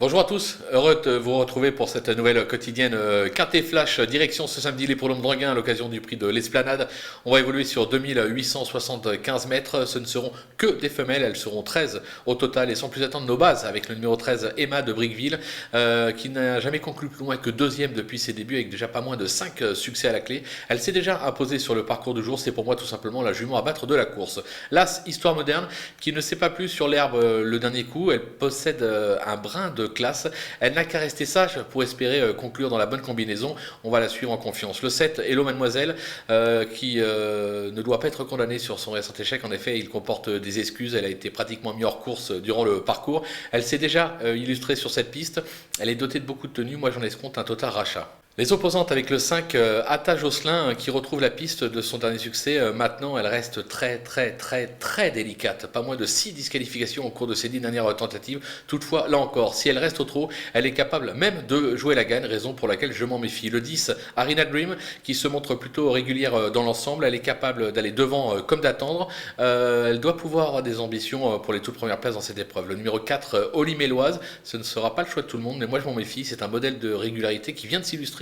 Bonjour à tous, heureux de vous retrouver pour cette nouvelle quotidienne Quintet Flash, direction ce samedi les Prolonges d'Anguin à l'occasion du prix de l'Esplanade. On va évoluer sur 2875 mètres, ce ne seront que des femelles, elles seront 13 au total et sans plus attendre nos bases avec le numéro 13 Emma de Briqueville qui n'a jamais conclu plus loin que deuxième depuis ses débuts avec déjà pas moins de 5 succès à la clé. Elle s'est déjà imposée sur le parcours du jour, c'est pour moi tout simplement la jument à battre de la course. L'As Histoire Moderne qui ne s'est pas plu sur l'herbe le dernier coup, elle possède un brin de classe. Elle n'a qu'à rester sage pour espérer conclure dans la bonne combinaison. On va la suivre en confiance. Le 7, Hello Mademoiselle, qui ne doit pas être condamné sur son récent échec. En effet, il comporte des excuses. Elle a été pratiquement mise hors course durant le parcours. Elle s'est déjà illustrée sur cette piste. Elle est dotée de beaucoup de tenues. Moi, j'en escompte un total rachat. Les opposantes avec le 5, Atta Josselin, qui retrouve la piste de son dernier succès. Maintenant, elle reste très délicate. Pas moins de 6 disqualifications au cours de ces 10 dernières tentatives. Toutefois, là encore, si elle reste au trot, elle est capable même de jouer la gagne, raison pour laquelle je m'en méfie. Le 10, Arena Dream, qui se montre plutôt régulière dans l'ensemble. Elle est capable d'aller devant comme d'attendre. Elle doit pouvoir avoir des ambitions pour les toutes premières places dans cette épreuve. Le numéro 4, Oli Méloise, ce ne sera pas le choix de tout le monde, mais moi je m'en méfie. C'est un modèle de régularité qui vient de s'illustrer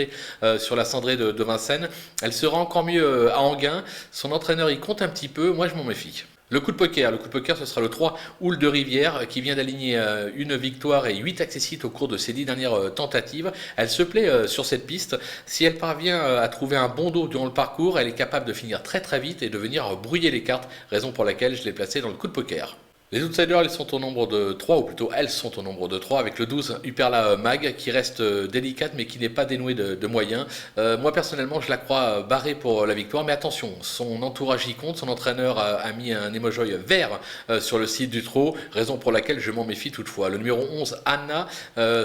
sur la cendrée de Vincennes. Elle sera encore mieux à Anguin. Son entraîneur y compte un petit peu. Moi, je m'en méfie. Le coup de poker, ce sera le 3 Houle de Rivière qui vient d'aligner une victoire et 8 accessites au cours de ses 10 dernières tentatives. Elle se plaît sur cette piste. Si elle parvient à trouver un bon dos durant le parcours, elle est capable de finir très vite et de venir brouiller les cartes, raison pour laquelle je l'ai placée dans le coup de poker. Les outsiders, ils sont au nombre de 3, ou plutôt elles sont au nombre de 3, avec le 12 Uperla Mag qui reste délicate mais qui n'est pas dénouée de moyens. Moi personnellement, je la crois barrée pour la victoire, mais attention, son entourage y compte, son entraîneur a mis un émojoy vert sur le site du trot, raison pour laquelle je m'en méfie toutefois. Le numéro 11, Anna,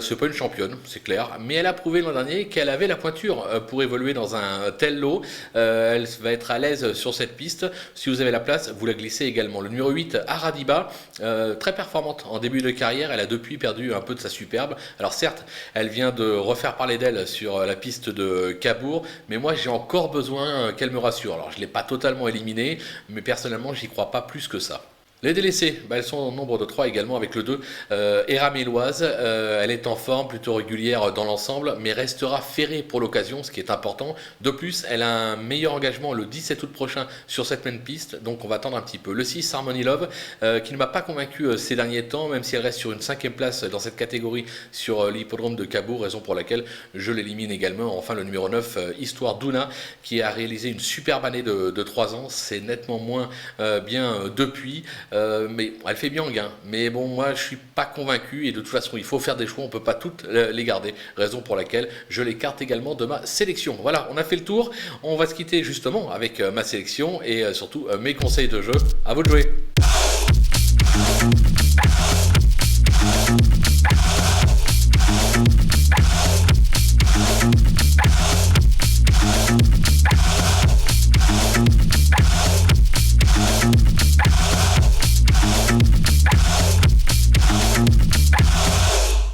c'est pas une championne, c'est clair, mais elle a prouvé l'an dernier qu'elle avait la pointure pour évoluer dans un tel lot. Elle va être à l'aise sur cette piste. Si vous avez la place, vous la glissez également. Le numéro 8, Aradiba, très performante en début de carrière, elle a depuis perdu un peu de sa superbe. Alors certes, elle vient de refaire parler d'elle sur la piste de Cabourg, mais moi j'ai encore besoin qu'elle me rassure. Alors je ne l'ai pas totalement éliminée, mais personnellement j'y crois pas plus que ça. Les délaissées, elles sont au nombre de 3 également avec le 2, Héra Méloise. Elle est en forme, plutôt régulière dans l'ensemble, mais restera ferrée pour l'occasion, ce qui est important. De plus, elle a un meilleur engagement le 17 août prochain sur cette même piste, donc on va attendre un petit peu. Le 6, Harmony Love, qui ne m'a pas convaincu ces derniers temps, même si elle reste sur une 5e place dans cette catégorie sur l'hippodrome de Cabourg, raison pour laquelle je l'élimine également. Enfin, le numéro 9, Histoire Douna, qui a réalisé une superbe année de 3 ans. C'est nettement moins bien depuis. Mais elle fait bien en gain. Mais bon, moi, je suis pas convaincu et de toute façon, il faut faire des choix. On peut pas toutes les garder. Raison pour laquelle je l'écarte également de ma sélection. Voilà, on a fait le tour. On va se quitter justement avec ma sélection et surtout mes conseils de jeu. À vous de jouer.